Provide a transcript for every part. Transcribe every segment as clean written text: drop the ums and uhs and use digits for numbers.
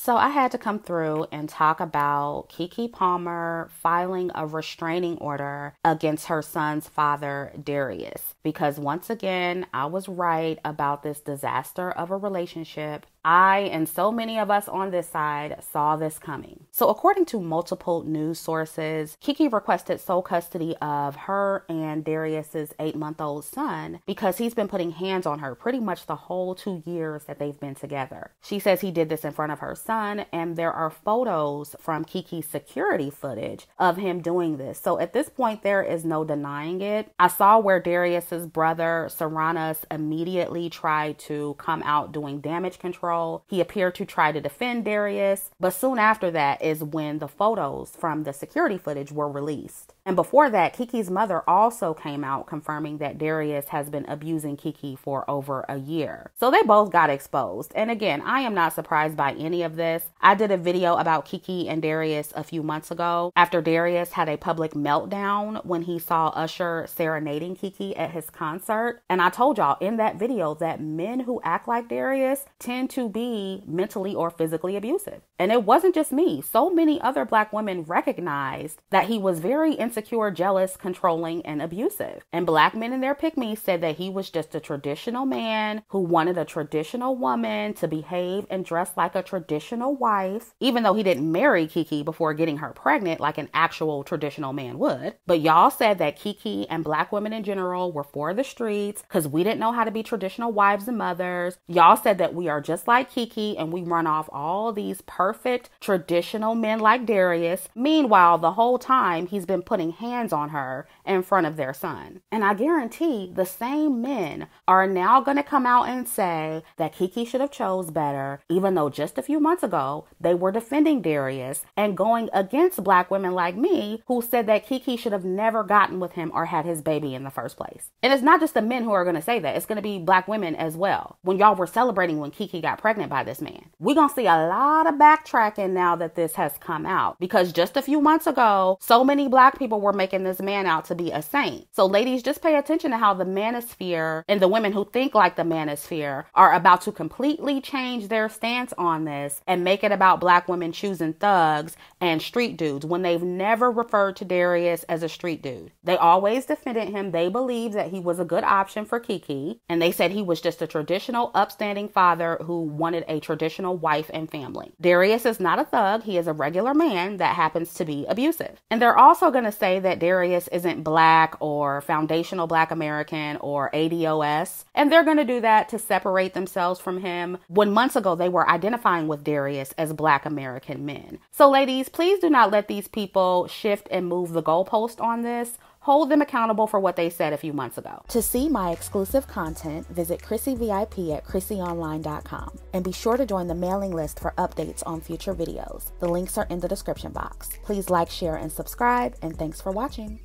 So I had to come through and talk about Keke Palmer filing a restraining order against her son's father, Darius, because once again, I was right about this disaster of a relationship. I and so many of us on this side saw this coming. So according to multiple news sources, Keke requested sole custody of her and Darius's 8-month-old son because he's been putting hands on her pretty much the whole 2 years that they've been together. She says he did this in front of her son, and there are photos from Keke's security footage of him doing this. So at this point, there is no denying it. I saw where Darius's brother, Serranos, immediately tried to come out doing damage control. He appeared to try to defend Darius, but soon after that is when the photos from the security footage were released. And before that, Keke's mother also came out confirming that Darius has been abusing Keke for over a year. So they both got exposed. And again, I am not surprised by any of this. I did a video about Keke and Darius a few months ago after Darius had a public meltdown when he saw Usher serenading Keke at his concert. And I told y'all in that video that men who act like Darius tend to be mentally or physically abusive. And it wasn't just me. So many other Black women recognized that he was very insecure, jealous, controlling, and abusive. And Black men in their pick-me said that he was just a traditional man who wanted a traditional woman to behave and dress like a traditional wife, even though he didn't marry Keke before getting her pregnant like an actual traditional man would. But y'all said that Keke and Black women in general were for the streets because we didn't know how to be traditional wives and mothers. Y'all said that we are just like Keke and we run off all these perfect traditional men like Darius. Meanwhile, the whole time he's been putting hands on her in front of their son. And I guarantee the same men are now going to come out and say that Keke should have chose better, even though just a few months ago they were defending Darius and going against Black women like me who said that Keke should have never gotten with him or had his baby in the first place. And it's not just the men who are going to say that. It's going to be Black women as well. When y'all were celebrating when Keke got pregnant by this man, we're going to see a lot of backtracking now that this has come out, because just a few months ago, so many Black people were making this man out to be a saint. So ladies, just pay attention to how the manosphere and the women who think like the manosphere are about to completely change their stance on this and make it about Black women choosing thugs and street dudes when they've never referred to Darius as a street dude. They always defended him. They believed that he was a good option for Keke, and they said he was just a traditional upstanding father who wanted a traditional wife and family. Darius is not a thug. He is a regular man that happens to be abusive. And they're also going to say that Darius isn't Black or foundational Black American or ADOS. And they're going to do that to separate themselves from him when months ago they were identifying with Darius as Black American men. So ladies, please do not let these people shift and move the goalpost on this. Hold them accountable for what they said a few months ago. To see my exclusive content, visit Chrissy VIP at ChrissyOnline.com and be sure to join the mailing list for updates on future videos. The links are in the description box. Please like, share, and subscribe, and thanks for watching.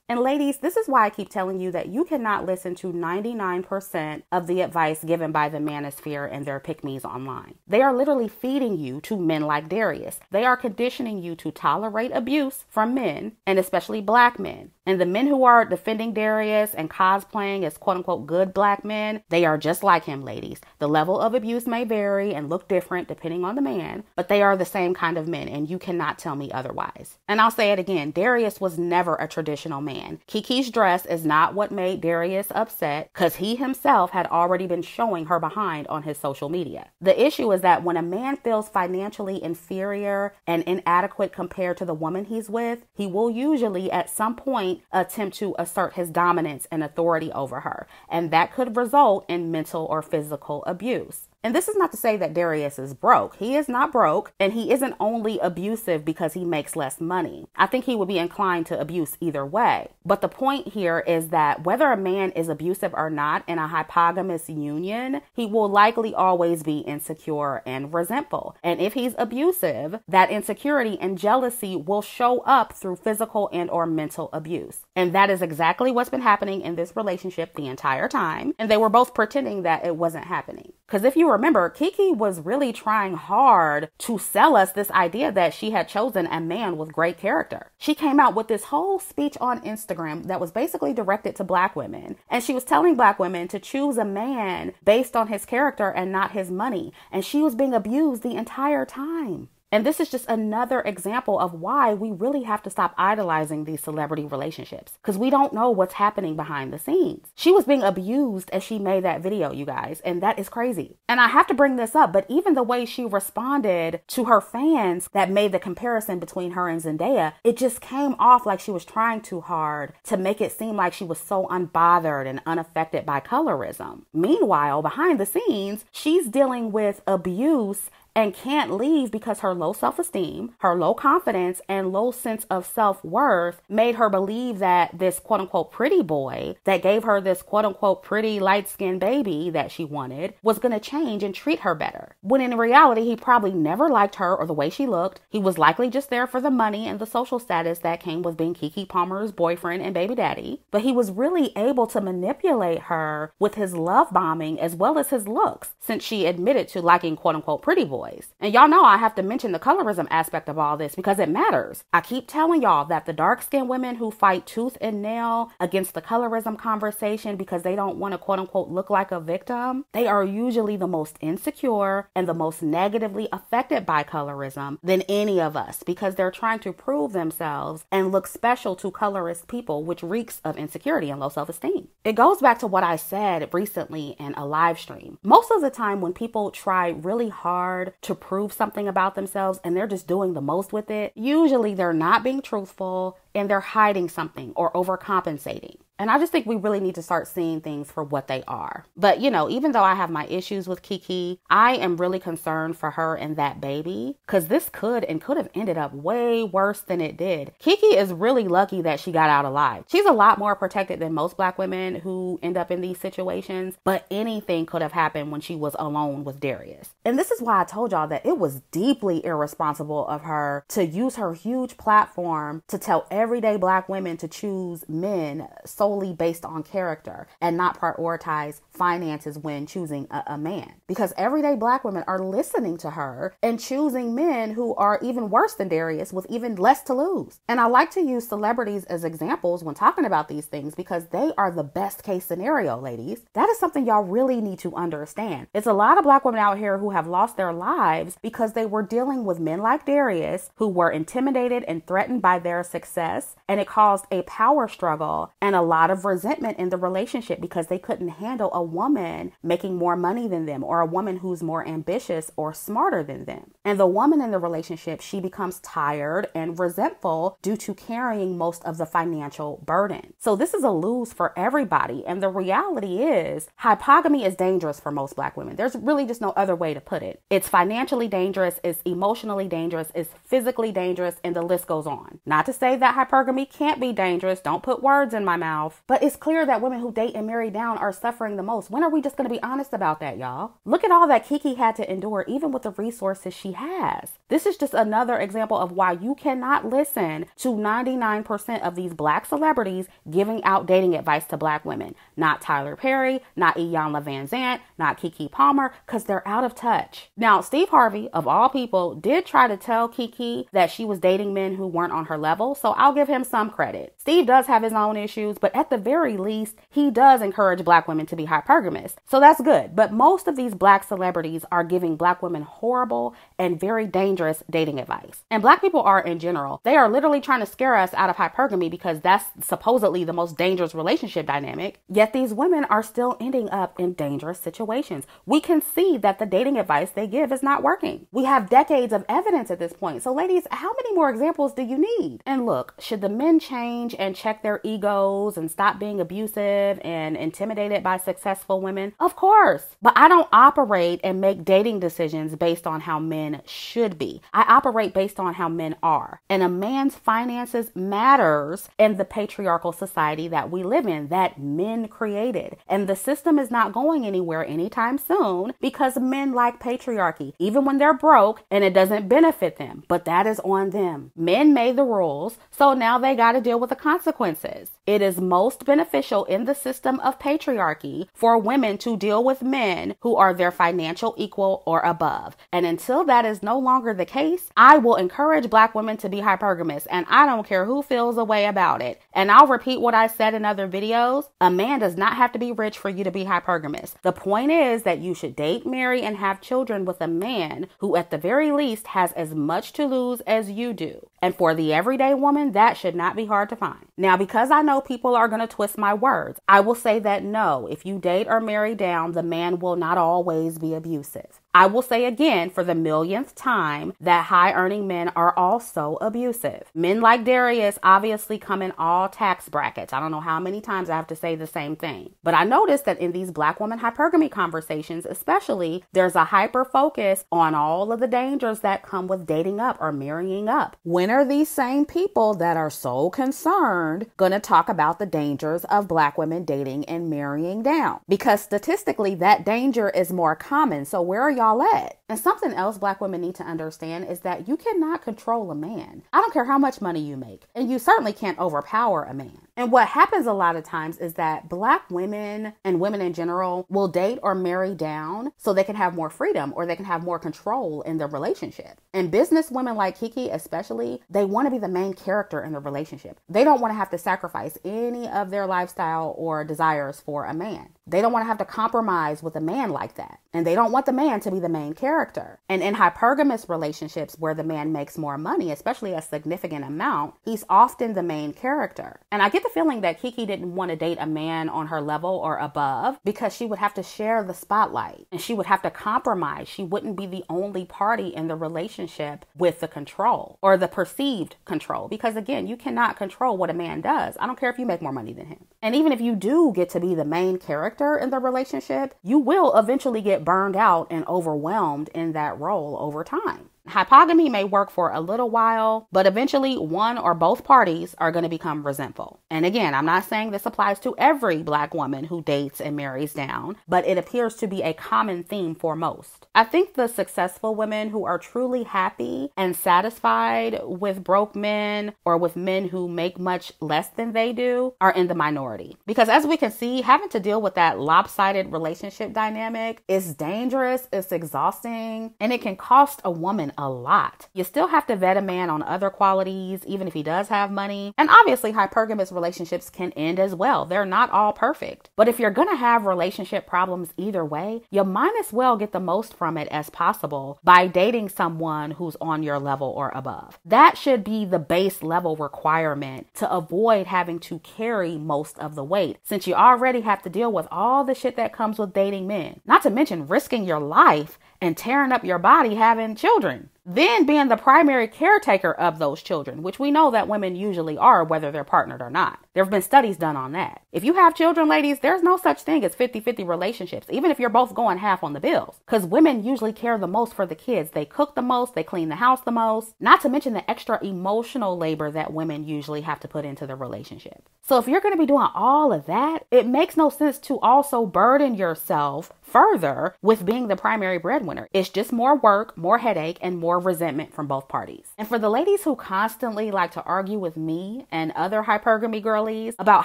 And ladies, this is why I keep telling you that you cannot listen to 99% of the advice given by the manosphere and their pick-me's online. They are literally feeding you to men like Darius. They are conditioning you to tolerate abuse from men, and especially Black men. And the men who are defending Darius and cosplaying as quote-unquote good Black men, they are just like him, ladies. The level of abuse may vary and look different depending on the man, but they are the same kind of men, and you cannot tell me otherwise. And I'll say it again, Darius was never a traditional man. Keke's dress is not what made Darius upset, because he himself had already been showing her behind on his social media. The issue is that when a man feels financially inferior and inadequate compared to the woman he's with, he will usually at some point attempt to assert his dominance and authority over her, and that could result in mental or physical abuse. And this is not to say that Darius is broke. He is not broke, and he isn't only abusive because he makes less money. I think he would be inclined to abuse either way. But the point here is that whether a man is abusive or not in a hypogamous union, he will likely always be insecure and resentful. And if he's abusive, that insecurity and jealousy will show up through physical and or mental abuse. And that is exactly what's been happening in this relationship the entire time. And they were both pretending that it wasn't happening. Because if you remember, Keke was really trying hard to sell us this idea that she had chosen a man with great character. She came out with this whole speech on Instagram that was basically directed to Black women. And she was telling Black women to choose a man based on his character and not his money. And she was being abused the entire time. And this is just another example of why we really have to stop idolizing these celebrity relationships, because we don't know what's happening behind the scenes. She was being abused as she made that video, you guys, and that is crazy. And I have to bring this up, but even the way she responded to her fans that made the comparison between her and Zendaya, it just came off like she was trying too hard to make it seem like she was so unbothered and unaffected by colorism. Meanwhile, behind the scenes, she's dealing with abuse and can't leave because her low self-esteem, her low confidence, and low sense of self-worth made her believe that this quote-unquote pretty boy that gave her this quote-unquote pretty light-skinned baby that she wanted was going to change and treat her better. When in reality, he probably never liked her or the way she looked. He was likely just there for the money and the social status that came with being Keke Palmer's boyfriend and baby daddy. But he was really able to manipulate her with his love bombing as well as his looks, since she admitted to liking quote-unquote pretty boys. And y'all know I have to mention the colorism aspect of all this because it matters. I keep telling y'all that the dark-skinned women who fight tooth and nail against the colorism conversation because they don't want to quote-unquote look like a victim, they are usually the most insecure and the most negatively affected by colorism than any of us, because they're trying to prove themselves and look special to colorist people, which reeks of insecurity and low self-esteem. It goes back to what I said recently in a live stream. Most of the time when people try really hard to prove something about themselves and they're just doing the most with it, usually they're not being truthful and they're hiding something or overcompensating. And I just think we really need to start seeing things for what they are. But, you know, even though I have my issues with Keke, I am really concerned for her and that baby, because this could have ended up way worse than it did. Keke is really lucky that she got out alive. She's a lot more protected than most Black women who end up in these situations, but anything could have happened when she was alone with Darius. And this is why I told y'all that it was deeply irresponsible of her to use her huge platform to tell everyday Black women to choose men solely based on character and not prioritize finances when choosing a man. Because everyday Black women are listening to her and choosing men who are even worse than Darius with even less to lose. And I like to use celebrities as examples when talking about these things because they are the best case scenario, ladies. That is something y'all really need to understand. It's a lot of Black women out here who have lost their lives because they were dealing with men like Darius who were intimidated and threatened by their success, and it caused a power struggle and a lot of resentment in the relationship because they couldn't handle a woman making more money than them or a woman who's more ambitious or smarter than them. And the woman in the relationship, she becomes tired and resentful due to carrying most of the financial burden. So this is a lose for everybody. And the reality is hypogamy is dangerous for most Black women. There's really just no other way to put it. It's financially dangerous, it's emotionally dangerous, it's physically dangerous, and the list goes on. Not to say that hypergamy can't be dangerous. Don't put words in my mouth. But it's clear that women who date and marry down are suffering the most. When are we just going to be honest about that, y'all? Look at all that Keke had to endure, even with the resources she has. This is just another example of why you cannot listen to 99% of these Black celebrities giving out dating advice to Black women. Not Tyler Perry, not Iyanla Van Zant, not Keke Palmer, because they're out of touch. Now, Steve Harvey, of all people, did try to tell Keke that she was dating men who weren't on her level, so I'll give him some credit. Steve does have his own issues, but at the very least, he does encourage Black women to be hypergamous. So that's good. But most of these Black celebrities are giving Black women horrible and very dangerous dating advice. And Black people are in general. They are literally trying to scare us out of hypergamy because that's supposedly the most dangerous relationship dynamic. Yet these women are still ending up in dangerous situations. We can see that the dating advice they give is not working. We have decades of evidence at this point. So ladies, how many more examples do you need? And look, should the men change and check their egos and stop being abusive and intimidated by successful women? Of course. But I don't operate and make dating decisions based on how men should be. I operate based on how men are. And a man's finances matters in the patriarchal society that we live in, that men created. And the system is not going anywhere anytime soon because men like patriarchy, even when they're broke and it doesn't benefit them. But that is on them. Men made the rules, so now they got to deal with the consequences. It is most beneficial in the system of patriarchy for women to deal with men who are their financial equal or above. And until that is no longer the case, I will encourage Black women to be hypergamous, and I don't care who feels a way about it. And I'll repeat what I said in other videos. A man does not have to be rich for you to be hypergamous. The point is that you should date, marry, and have children with a man who at the very least has as much to lose as you do. And for the everyday woman, that should not be hard to find. Now, because I know people are going to twist my words, I will say that no, if you date or marry down, the man will not always be abusive. I will say again for the millionth time that high-earning men are also abusive. Men like Darius obviously come in all tax brackets. I don't know how many times I have to say the same thing. But I noticed that in these Black woman hypergamy conversations, especially, there's a hyper focus on all of the dangers that come with dating up or marrying up. When are these same people that are so concerned going to talk about the dangers of Black women dating and marrying down? Because statistically, that danger is more common. So where are y'all at? And something else Black women need to understand is that you cannot control a man. I don't care how much money you make, and you certainly can't overpower a man. And what happens a lot of times is that Black women and women in general will date or marry down so they can have more freedom or they can have more control in their relationship. And business women like Keke especially, they want to be the main character in the relationship. They don't want to have to sacrifice any of their lifestyle or desires for a man. They don't want to have to compromise with a man like that. And they don't want the man to be the main character. And in hypergamous relationships where the man makes more money, especially a significant amount, he's often the main character. And I get the feeling that Keke didn't want to date a man on her level or above because she would have to share the spotlight and she would have to compromise. She wouldn't be the only party in the relationship with the control or the perceived control. Because again, you cannot control what a man does. I don't care if you make more money than him. And even if you do get to be the main character in the relationship, you will eventually get burned out and overwhelmed in that role over time. Hypogamy may work for a little while, but eventually one or both parties are going to become resentful. And again, I'm not saying this applies to every Black woman who dates and marries down, but it appears to be a common theme for most. I think the successful women who are truly happy and satisfied with broke men or with men who make much less than they do are in the minority. Because as we can see, having to deal with that lopsided relationship dynamic is dangerous, it's exhausting, and it can cost a woman a lot. You still have to vet a man on other qualities, even if he does have money. And obviously, hypergamous relationships can end as well. They're not all perfect. But if you're going to have relationship problems either way, you might as well get the most from it as possible by dating someone who's on your level or above. That should be the base level requirement to avoid having to carry most of the weight, since you already have to deal with all the shit that comes with dating men. Not to mention risking your life and tearing up your body having children. Then being the primary caretaker of those children, which we know that women usually are, whether they're partnered or not. There have been studies done on that. If you have children, ladies, there's no such thing as 50-50 relationships, even if you're both going half on the bills. Because women usually care the most for the kids. They cook the most, they clean the house the most, not to mention the extra emotional labor that women usually have to put into the relationship. So if you're going to be doing all of that, it makes no sense to also burden yourself further with being the primary breadwinner. It's just more work, more headache, and more resentment from both parties. And for the ladies who constantly like to argue with me and other hypergamy girlies about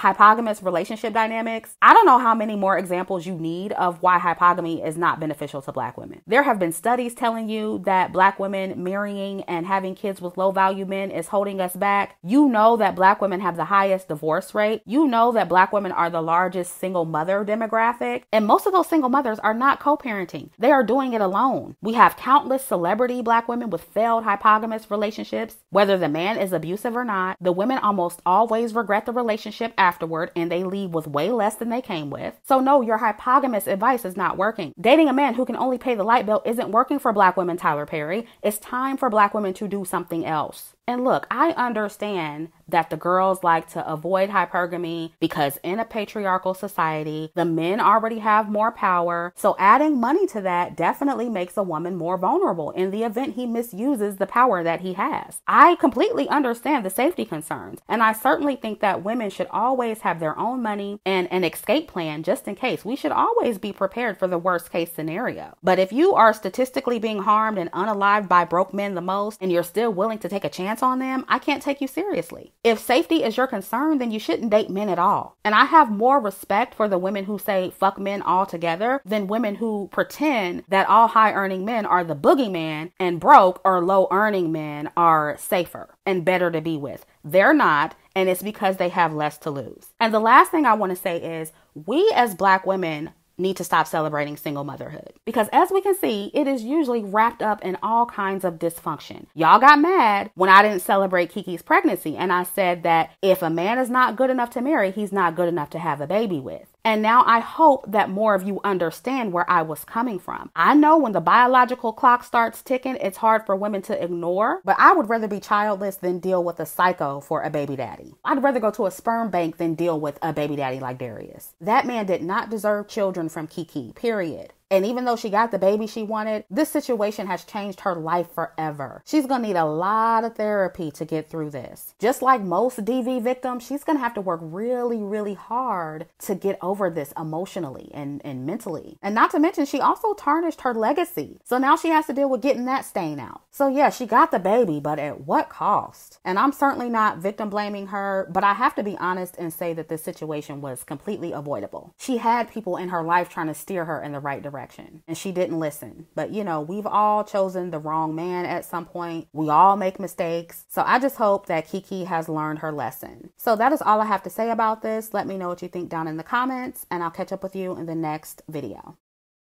hypogamous relationship dynamics, I don't know how many more examples you need of why hypogamy is not beneficial to Black women. There have been studies telling you that Black women marrying and having kids with low value men is holding us back. You know that Black women have the highest divorce rate. You know that Black women are the largest single mother demographic. And most of those single mothers are not co-parenting. They are doing it alone. We have countless celebrity Black women with failed hypogamous relationships. Whether the man is abusive or not, the women almost always regret the relationship afterward and they leave with way less than they came with. So no, your hypogamous advice is not working. Dating a man who can only pay the light bill isn't working for Black women, Tyler Perry. It's time for Black women to do something else. And look, I understand that the girls like to avoid hypergamy because in a patriarchal society, the men already have more power. So adding money to that definitely makes a woman more vulnerable in the event he misuses the power that he has. I completely understand the safety concerns. And I certainly think that women should always have their own money and an escape plan just in case. We should always be prepared for the worst case scenario. But if you are statistically being harmed and unalived by broke men the most, and you're still willing to take a chance stance on them, I can't take you seriously. If safety is your concern, then you shouldn't date men at all. And I have more respect for the women who say fuck men altogether than women who pretend that all high earning men are the boogeyman and broke or low earning men are safer and better to be with. They're not, and it's because they have less to lose. And the last thing I want to say is we as Black women need to stop celebrating single motherhood, because as we can see, it is usually wrapped up in all kinds of dysfunction. Y'all got mad when I didn't celebrate Keke's pregnancy, and I said that if a man is not good enough to marry, he's not good enough to have a baby with. And now I hope that more of you understand where I was coming from. I know when the biological clock starts ticking, it's hard for women to ignore, but I would rather be childless than deal with a psycho for a baby daddy. I'd rather go to a sperm bank than deal with a baby daddy like Darius. That man did not deserve children from Keke, period. And even though she got the baby she wanted, this situation has changed her life forever. She's going to need a lot of therapy to get through this. Just like most DV victims, she's going to have to work really, really hard to get over this emotionally and mentally. And not to mention, she also tarnished her legacy. So now she has to deal with getting that stain out. So yeah, she got the baby, but at what cost? And I'm certainly not victim blaming her, but I have to be honest and say that this situation was completely avoidable. She had people in her life trying to steer her in the right direction, and she didn't listen. But you know, we've all chosen the wrong man at some point. We all make mistakes. So I just hope that Keke has learned her lesson. So that is all I have to say about this. Let me know what you think down in the comments, and I'll catch up with you in the next video.